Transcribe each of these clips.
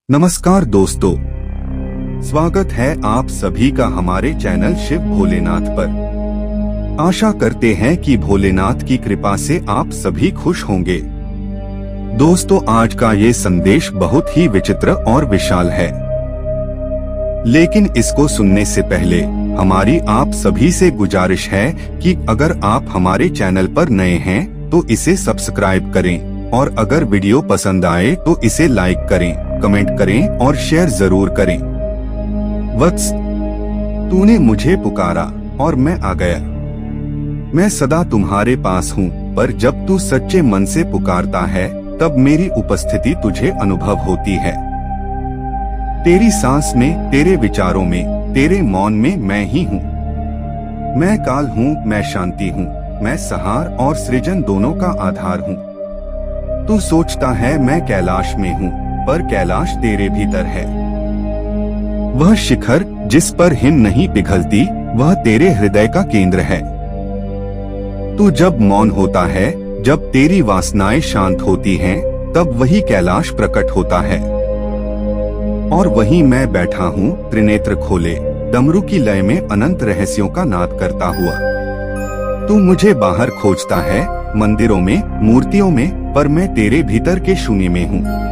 नमस्कार दोस्तों, स्वागत है आप सभी का हमारे चैनल शिव भोलेनाथ पर। आशा करते हैं कि भोलेनाथ की कृपा से आप सभी खुश होंगे। दोस्तों, आज का ये संदेश बहुत ही विचित्र और विशाल है, लेकिन इसको सुनने से पहले हमारी आप सभी से गुजारिश है कि अगर आप हमारे चैनल पर नए हैं तो इसे सब्सक्राइब करें और अगर वीडियो पसंद आए तो इसे लाइक करें, कमेंट करें और शेयर जरूर करें। वत्स, तूने मुझे पुकारा और मैं आ गया। मैं सदा तुम्हारे पास हूँ, पर जब तू सच्चे मन से पुकारता है तब मेरी उपस्थिति तुझे अनुभव होती है। तेरी सांस में, तेरे विचारों में, तेरे मौन में मैं ही हूँ। मैं काल हूँ, मैं शांति हूँ, मैं संहार और सृजन दोनों का आधार हूँ। तू सोचता है मैं कैलाश में हूँ, पर कैलाश तेरे भीतर है। वह शिखर जिस पर हिम नहीं पिघलती, वह तेरे हृदय का केंद्र है। तू जब मौन होता है, जब तेरी वासनाएं शांत होती हैं, तब वही कैलाश प्रकट होता है। और वहीं मैं बैठा हूँ, त्रिनेत्र खोले, डमरू की लय में अनंत रहस्यों का नाद करता हुआ। तू मुझे बाहर खोजता है, मंदिरों में, मूर्तियों में, पर मैं तेरे भीतर के शून्य में हूँ।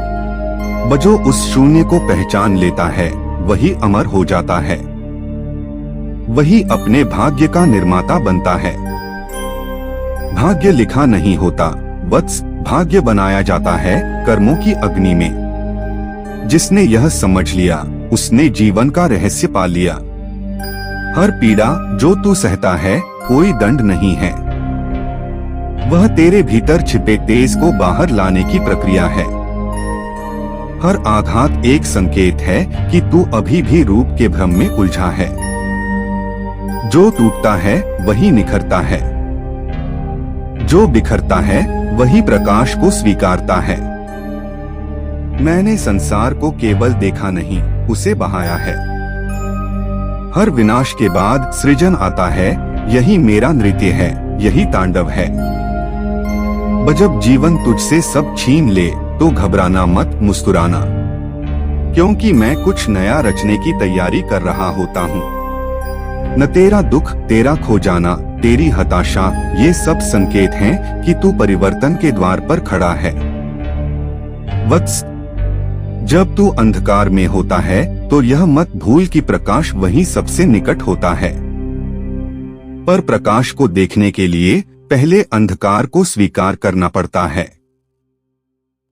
जो उस शून्य को पहचान लेता है वही अमर हो जाता है, वही अपने भाग्य का निर्माता बनता है। भाग्य लिखा नहीं होता वत्स, भाग्य बनाया जाता है कर्मों की अग्नि में। जिसने यह समझ लिया उसने जीवन का रहस्य पा लिया। हर पीड़ा जो तू सहता है कोई दंड नहीं है, वह तेरे भीतर छिपे तेज को बाहर लाने की प्रक्रिया है। हर आघात एक संकेत है कि तू अभी भी रूप के भ्रम में उलझा है। जो टूटता है वही निखरता है, जो बिखरता है वही प्रकाश को स्वीकारता है। मैंने संसार को केवल देखा नहीं, उसे बहाया है। हर विनाश के बाद सृजन आता है, यही मेरा नृत्य है, यही तांडव है। जब जीवन तुझसे सब छीन ले तो घबराना मत, मुस्कुराना, क्योंकि मैं कुछ नया रचने की तैयारी कर रहा होता हूँ। न तेरा दुख, तेरा खो जाना, तेरी हताशा, ये सब संकेत हैं कि तू परिवर्तन के द्वार पर खड़ा है। वत्स, जब तू अंधकार में होता है तो यह मत भूल कि प्रकाश वहीं सबसे निकट होता है। पर प्रकाश को देखने के लिए पहले अंधकार को स्वीकार करना पड़ता है।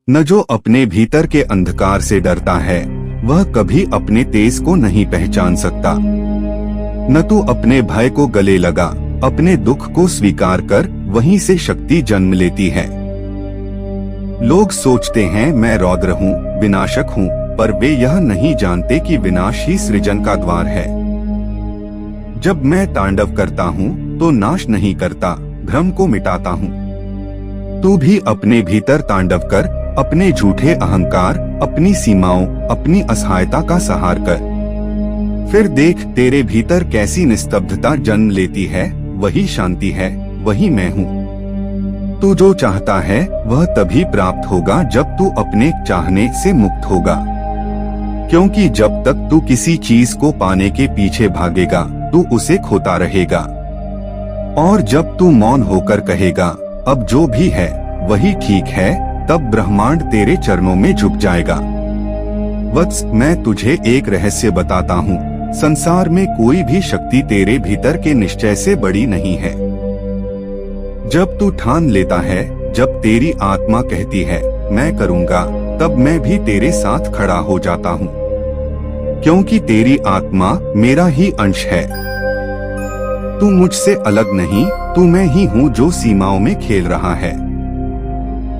न जो अपने भीतर के अंधकार से डरता है वह कभी अपने तेज को नहीं पहचान सकता। न तू अपने भय को गले लगा, अपने दुख को स्वीकार कर, वहीं से शक्ति जन्म लेती है। लोग सोचते हैं मैं रौद्र हूँ, विनाशक हूँ, पर वे यह नहीं जानते कि विनाश ही सृजन का द्वार है। जब मैं तांडव करता हूँ तो नाश नहीं करता, भ्रम को मिटाता हूँ। तू भी अपने भीतर तांडव कर, अपने झूठे अहंकार, अपनी सीमाओं, अपनी असहायता का सहार कर। फिर देख तेरे भीतर कैसी निस्तब्धता जन्म लेती है, वही शांति है, वही मैं हूँ। तू जो चाहता है वह तभी प्राप्त होगा जब तू अपने चाहने से मुक्त होगा, क्योंकि जब तक तू किसी चीज को पाने के पीछे भागेगा तू उसे खोता रहेगा। और जब तू मौन होकर कहेगा अब जो भी है वही ठीक है, तब ब्रह्मांड तेरे चरणों में झुक जाएगा। वत्स, मैं तुझे एक रहस्य बताता हूँ, संसार में कोई भी शक्ति तेरे भीतर के निश्चय से बड़ी नहीं है। जब तू ठान लेता है, जब तेरी आत्मा कहती है मैं करूँगा, तब मैं भी तेरे साथ खड़ा हो जाता हूँ, क्योंकि तेरी आत्मा मेरा ही अंश है। तू मुझसे अलग नहीं, तू मैं ही हूँ जो सीमाओं में खेल रहा है।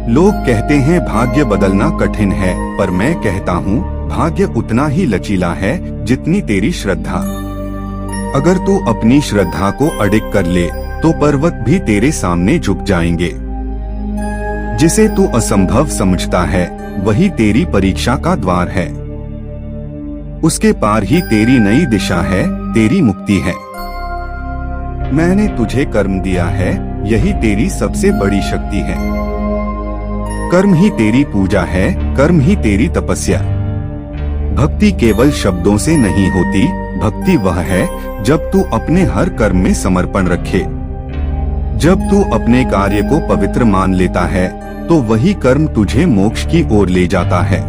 लोग कहते हैं भाग्य बदलना कठिन है, पर मैं कहता हूँ भाग्य उतना ही लचीला है जितनी तेरी श्रद्धा। अगर तू अपनी श्रद्धा को अडिग कर ले तो पर्वत भी तेरे सामने झुक जाएंगे। जिसे तू असंभव समझता है वही तेरी परीक्षा का द्वार है। उसके पार ही तेरी नई दिशा है, तेरी मुक्ति है। मैंने तुझे कर्म दिया है, यही तेरी सबसे बड़ी शक्ति है। कर्म ही तेरी पूजा है, कर्म ही तेरी तपस्या। भक्ति केवल शब्दों से नहीं होती, भक्ति वह है जब तू अपने हर कर्म में समर्पण रखे। जब तू अपने कार्य को पवित्र मान लेता है तो वही कर्म तुझे मोक्ष की ओर ले जाता है।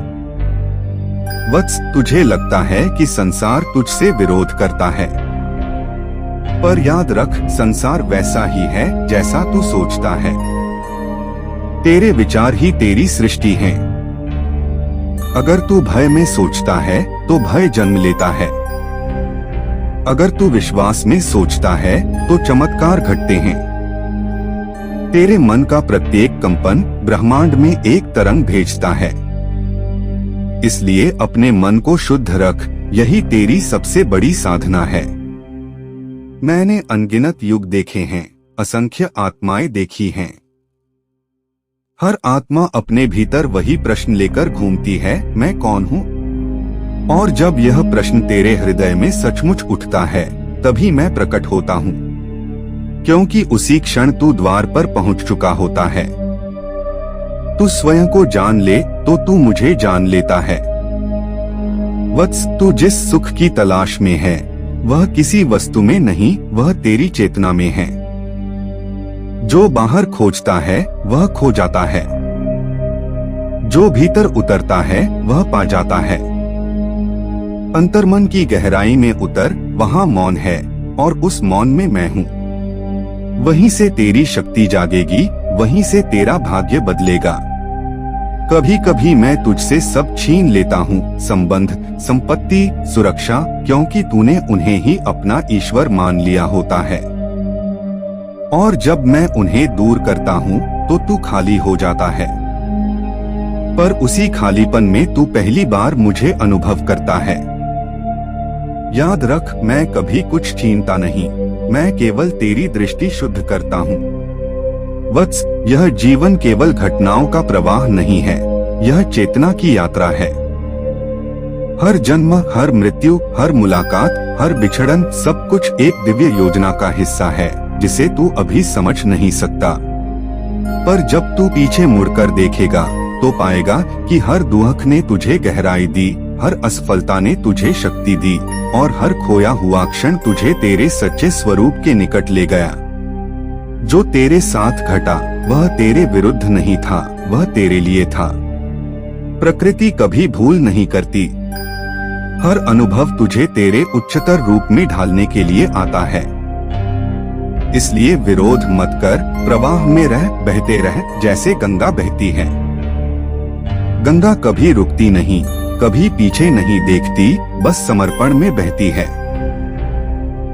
वत्स, तुझे लगता है कि संसार तुझसे विरोध करता है, पर याद रख, संसार वैसा ही है जैसा तू सोचता है। तेरे विचार ही तेरी सृष्टि हैं। अगर तू भय में सोचता है तो भय जन्म लेता है। अगर तू विश्वास में सोचता है तो चमत्कार घटते हैं। तेरे मन का प्रत्येक कंपन ब्रह्मांड में एक तरंग भेजता है। इसलिए अपने मन को शुद्ध रख, यही तेरी सबसे बड़ी साधना है। मैंने अनगिनत युग देखे हैं, असंख्य आत्माएं देखी हैं। हर आत्मा अपने भीतर वही प्रश्न लेकर घूमती है, मैं कौन हूँ? और जब यह प्रश्न तेरे हृदय में सचमुच उठता है तभी मैं प्रकट होता हूँ, क्योंकि उसी क्षण तू द्वार पर पहुँच चुका होता है। तू स्वयं को जान ले तो तू मुझे जान लेता है। वत्स, तू जिस सुख की तलाश में है वह किसी वस्तु में नहीं, वह तेरी चेतना में है। जो बाहर खोजता है वह खो जाता है, जो भीतर उतरता है वह पा जाता है। अंतर्मन की गहराई में उतर, वहाँ मौन है और उस मौन में मैं हूँ। वहीं से तेरी शक्ति जागेगी, वहीं से तेरा भाग्य बदलेगा। कभी कभी मैं तुझसे सब छीन लेता हूँ, संबंध, संपत्ति, सुरक्षा, क्योंकि तूने उन्हें ही अपना ईश्वर मान लिया होता है। और जब मैं उन्हें दूर करता हूँ तो तू खाली हो जाता है। पर उसी खालीपन में तू पहली बार मुझे अनुभव करता है। याद रख, मैं कभी कुछ छीनता नहीं, मैं केवल तेरी दृष्टि शुद्ध करता हूँ। वत्स, यह जीवन केवल घटनाओं का प्रवाह नहीं है, यह चेतना की यात्रा है। हर जन्म, हर मृत्यु, हर मुलाकात, हर बिछड़न, सब कुछ एक दिव्य योजना का हिस्सा है जिसे तू अभी समझ नहीं सकता। पर जब तू पीछे मुड़कर देखेगा तो पाएगा कि हर दुख ने तुझे गहराई दी, हर असफलता ने तुझे शक्ति दी और हर खोया हुआ क्षण तुझे तेरे सच्चे स्वरूप के निकट ले गया। जो तेरे साथ घटा वह तेरे विरुद्ध नहीं था, वह तेरे लिए था। प्रकृति कभी भूल नहीं करती। हर अनुभव तुझे तेरे उच्चतर रूप में ढालने के लिए आता है। इसलिए विरोध मत कर, प्रवाह में रह, बहते रह जैसे गंगा बहती है। गंगा कभी रुकती नहीं, कभी पीछे नहीं देखती, बस समर्पण में बहती है।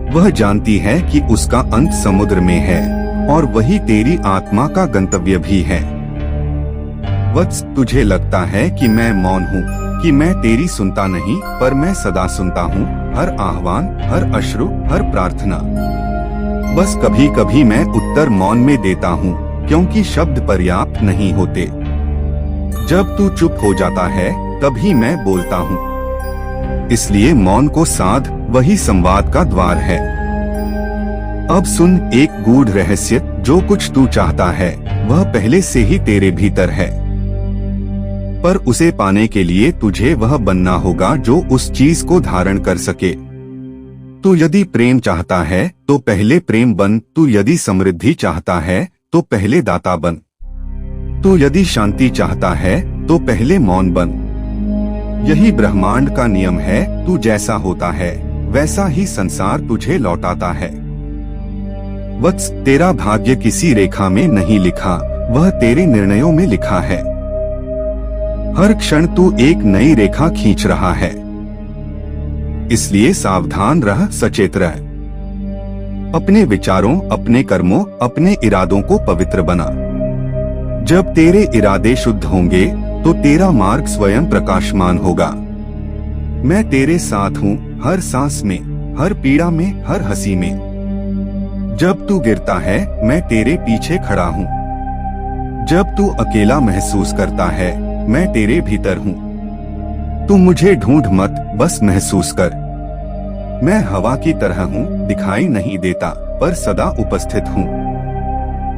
वह जानती है कि उसका अंत समुद्र में है और वही तेरी आत्मा का गंतव्य भी है। वत्स, तुझे लगता है कि मैं मौन हूँ, कि मैं तेरी सुनता नहीं, पर मैं सदा सुनता हूँ, हर आह्वान, हर अश्रु, हर प्रार्थना। बस कभी कभी मैं उत्तर मौन में देता हूँ, क्योंकि शब्द पर्याप्त नहीं होते। जब तू चुप हो जाता है तभी मैं बोलता हूँ। इसलिए मौन को साध, वही संवाद का द्वार है। अब सुन एक गूढ़ रहस्य, जो कुछ तू चाहता है वह पहले से ही तेरे भीतर है, पर उसे पाने के लिए तुझे वह बनना होगा जो उस चीज को धारण कर सके। तू यदि प्रेम चाहता है तो पहले प्रेम बन, तू यदि समृद्धि चाहता है तो पहले दाता बन, तू यदि शांति चाहता है तो पहले मौन बन। यही ब्रह्मांड का नियम है, तू जैसा होता है वैसा ही संसार तुझे लौटाता है। वत्स, तेरा भाग्य किसी रेखा में नहीं लिखा, वह तेरे निर्णयों में लिखा है। हर क्षण तू एक नई रेखा खींच रहा है, इसलिए सावधान रह, सचेत रह। अपने विचारों, अपने कर्मों, अपने इरादों को पवित्र बना। जब तेरे इरादे शुद्ध होंगे तो तेरा मार्ग स्वयं प्रकाशमान होगा। मैं तेरे साथ हूँ, हर सांस में, हर पीड़ा में, हर हंसी में। जब तू गिरता है मैं तेरे पीछे खड़ा हूँ। जब तू अकेला महसूस करता है मैं तेरे भीतर हूँ। तू मुझे ढूंढ मत, बस महसूस कर। मैं हवा की तरह हूँ, दिखाई नहीं देता पर सदा उपस्थित हूँ।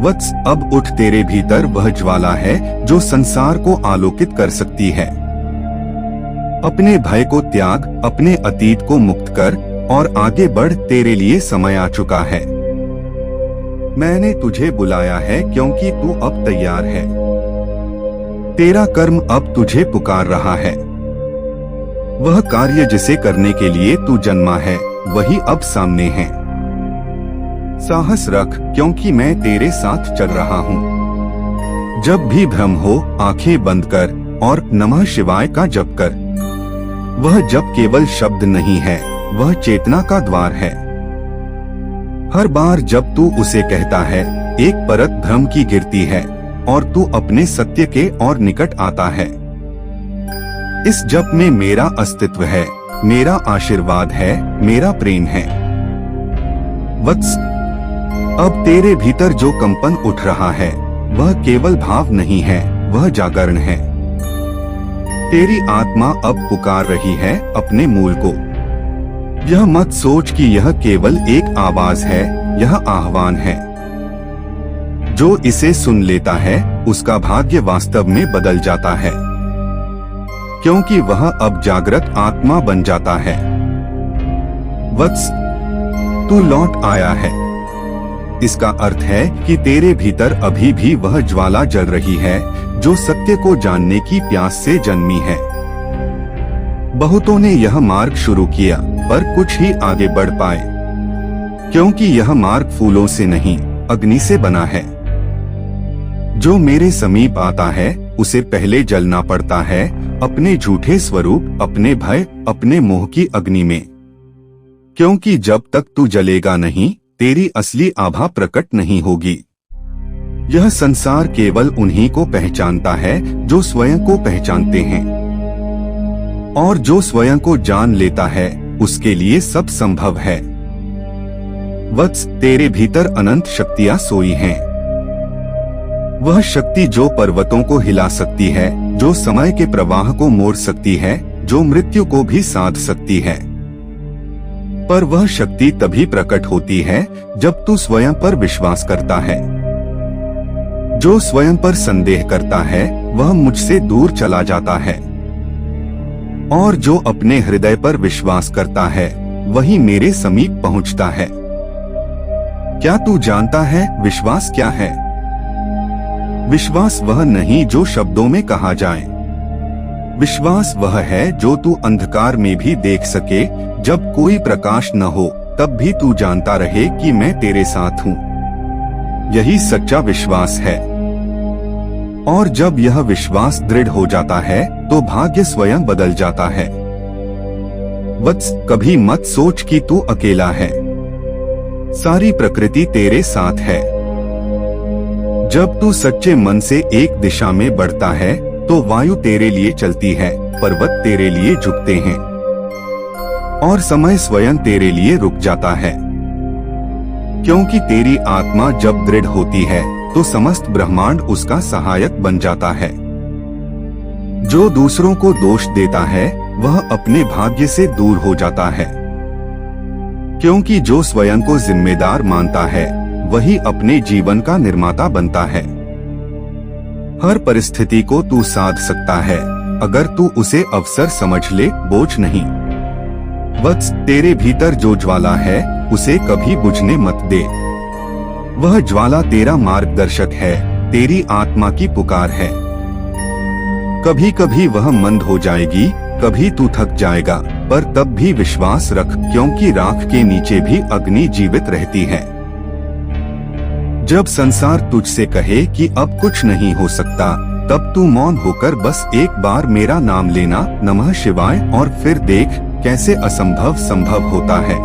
वत्स, अब उठ, तेरे भीतर वह ज्वाला है जो संसार को आलोकित कर सकती है। अपने भय को त्याग, अपने अतीत को मुक्त कर और आगे बढ़, तेरे लिए समय आ चुका है। मैंने तुझे बुलाया है क्योंकि तू अब तैयार है। तेरा कर्म अब तुझे पुकार रहा है। वह कार्य जिसे करने के लिए तू जन्मा है वही अब सामने है। साहस रख क्योंकि मैं तेरे साथ चल रहा हूँ। जब भी भ्रम हो आंखें बंद कर और नमः शिवाय का जप कर। वह जप केवल शब्द नहीं है, वह चेतना का द्वार है। हर बार जब तू उसे कहता है, एक परत भ्रम की गिरती है और तू अपने सत्य के और निकट आता है। इस जप में मेरा अस्तित्व है, मेरा आशीर्वाद है, मेरा प्रेम है। वत्स, अब तेरे भीतर जो कंपन उठ रहा है वह केवल भाव नहीं है, वह जागरण है। तेरी आत्मा अब पुकार रही है अपने मूल को। यह मत सोच कि यह केवल एक आवाज है, यह आह्वान है। जो इसे सुन लेता है उसका भाग्य वास्तव में बदल जाता है, क्योंकि वह अब जागृत आत्मा बन जाता है। वत्स, तू लौट आया है। इसका अर्थ है कि तेरे भीतर अभी भी वह ज्वाला जल रही है जो सत्य को जानने की प्यास से जन्मी है। बहुतों ने यह मार्ग शुरू किया पर कुछ ही आगे बढ़ पाए, क्योंकि यह मार्ग फूलों से नहीं, अग्नि से बना है। जो मेरे समीप आता है उसे पहले जलना पड़ता है अपने झूठे स्वरूप, अपने भय, अपने मोह की अग्नि में। क्योंकि जब तक तू जलेगा नहीं, तेरी असली आभा प्रकट नहीं होगी। यह संसार केवल उन्हीं को पहचानता है जो स्वयं को पहचानते हैं, और जो स्वयं को जान लेता है उसके लिए सब संभव है। वत्स, तेरे भीतर अनंत शक्तियां सोई हैं। वह शक्ति जो पर्वतों को हिला सकती है, जो समय के प्रवाह को मोड़ सकती है, जो मृत्यु को भी साध सकती है। पर वह शक्ति तभी प्रकट होती है जब तू स्वयं पर विश्वास करता है। जो स्वयं पर संदेह करता है वह मुझसे दूर चला जाता है, और जो अपने हृदय पर विश्वास करता है वही मेरे समीप पहुंचता है। क्या तू जानता है विश्वास क्या है? विश्वास वह नहीं जो शब्दों में कहा जाए। विश्वास वह है जो तू अंधकार में भी देख सके, जब कोई प्रकाश न हो तब भी तू जानता रहे कि मैं तेरे साथ हूँ। यही सच्चा विश्वास है। और जब यह विश्वास दृढ़ हो जाता है तो भाग्य स्वयं बदल जाता है। वत्स, कभी मत सोच कि तू अकेला है। सारी प्रकृति तेरे साथ है। जब तू सच्चे मन से एक दिशा में बढ़ता है तो वायु तेरे लिए चलती है, पर्वत तेरे लिए झुकते हैं, और समय स्वयं तेरे लिए रुक जाता है। क्योंकि तेरी आत्मा जब दृढ़ होती है तो समस्त ब्रह्मांड उसका सहायक बन जाता है। जो दूसरों को दोष देता है वह अपने भाग्य से दूर हो जाता है, क्योंकि जो स्वयं को जिम्मेदार मानता है वही अपने जीवन का निर्माता बनता है। हर परिस्थिति को तू साध सकता है अगर तू उसे अवसर समझ ले, बोझ नहीं। वत्स, तेरे भीतर जो ज्वाला है उसे कभी बुझने मत दे। वह ज्वाला तेरा मार्गदर्शक है, तेरी आत्मा की पुकार है। कभी कभी वह मंद हो जाएगी, कभी तू थक जाएगा, पर तब भी विश्वास रख, क्योंकि राख के नीचे भी अग्नि जीवित रहती है। जब संसार तुझसे कहे कि अब कुछ नहीं हो सकता, तब तू मौन होकर बस एक बार मेरा नाम लेना, नमः शिवाय, और फिर देख कैसे असंभव संभव होता है।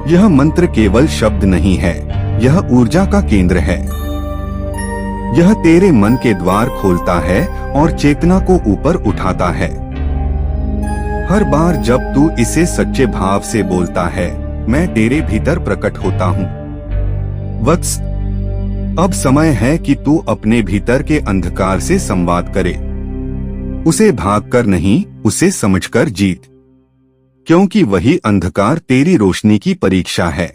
यह मंत्र केवल शब्द नहीं है, यह ऊर्जा का केंद्र है। यह तेरे मन के द्वार खोलता है और चेतना को ऊपर उठाता है। हर बार जब तू इसे सच्चे भाव से बोलता है, मैं तेरे भीतर प्रकट होता हूँ। वत्स, अब समय है कि तू अपने भीतर के अंधकार से संवाद करे। उसे भागकर नहीं, उसे समझकर जीत, क्योंकि वही अंधकार तेरी रोशनी की परीक्षा है।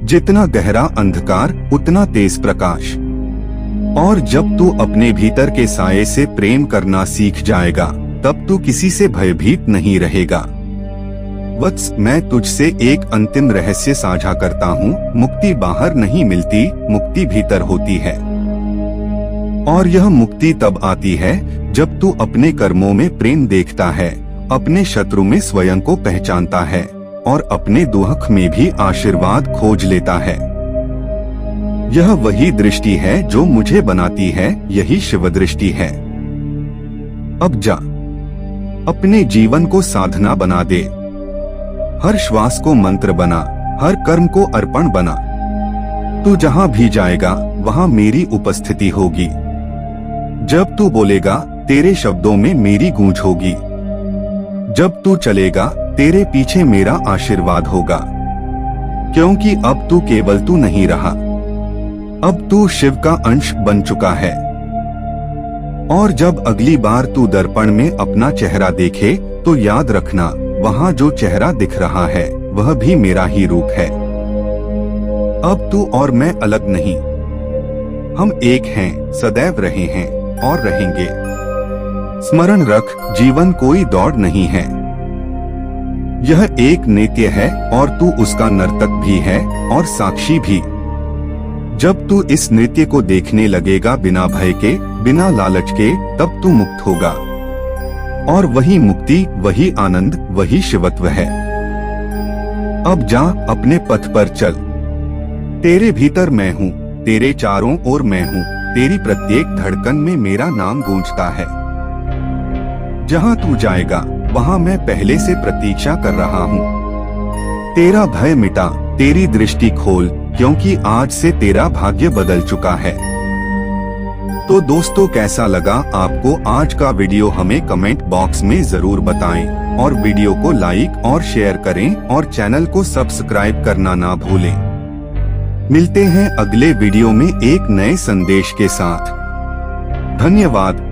जितना गहरा अंधकार उतना तेज प्रकाश। और जब तू अपने भीतर के साये से प्रेम करना सीख जाएगा तब तू किसी से भयभीत नहीं रहेगा। वत्स, मैं तुझसे एक अंतिम रहस्य साझा करता हूँ। मुक्ति बाहर नहीं मिलती, मुक्ति भीतर होती है। और यह मुक्ति तब आती है जब तू अपने कर्मों में प्रेम देखता है, अपने शत्रु में स्वयं को पहचानता है और अपने दुख में भी आशीर्वाद खोज लेता है। यह वही दृष्टि है जो मुझे बनाती है, यही शिव दृष्टि है। अब जा, अपने जीवन को साधना बना दे। हर श्वास को मंत्र बना, हर कर्म को अर्पण बना। तू जहां भी जाएगा वहां मेरी उपस्थिति होगी। जब तू बोलेगा तेरे शब्दों में मेरी गूंज होगी। जब तू चलेगा तेरे पीछे मेरा आशीर्वाद होगा। क्योंकि अब तू केवल तू नहीं रहा, अब तू शिव का अंश बन चुका है। और जब अगली बार तू दर्पण में अपना चेहरा देखे तो याद रखना, वहाँ जो चेहरा दिख रहा है वह भी मेरा ही रूप है। अब तू और मैं अलग नहीं, हम एक हैं, सदैव रहे हैं और रहेंगे। स्मरण रख, जीवन कोई दौड़ नहीं है, यह एक नृत्य है और तू उसका नर्तक भी है और साक्षी भी। जब तू इस नृत्य को देखने लगेगा बिना भय के, बिना लालच के, तब तू मुक्त होगा। और वही मुक्ति, वही आनंद, वही शिवत्व है। अब जा, अपने पथ पर चल। तेरे भीतर मैं हूँ, तेरे चारों ओर मैं हूँ, तेरी प्रत्येक धड़कन में मेरा नाम गूंजता है। जहाँ तू जाएगा वहाँ मैं पहले से प्रतीक्षा कर रहा हूँ। तेरा भय मिटा, तेरी दृष्टि खोल, क्योंकि आज से तेरा भाग्य बदल चुका है। तो दोस्तों, कैसा लगा आपको आज का वीडियो? हमें कमेंट बॉक्स में जरूर बताएं और वीडियो को लाइक और शेयर करें और चैनल को सब्सक्राइब करना ना भूलें। मिलते हैं अगले वीडियो में एक नए संदेश के साथ। धन्यवाद।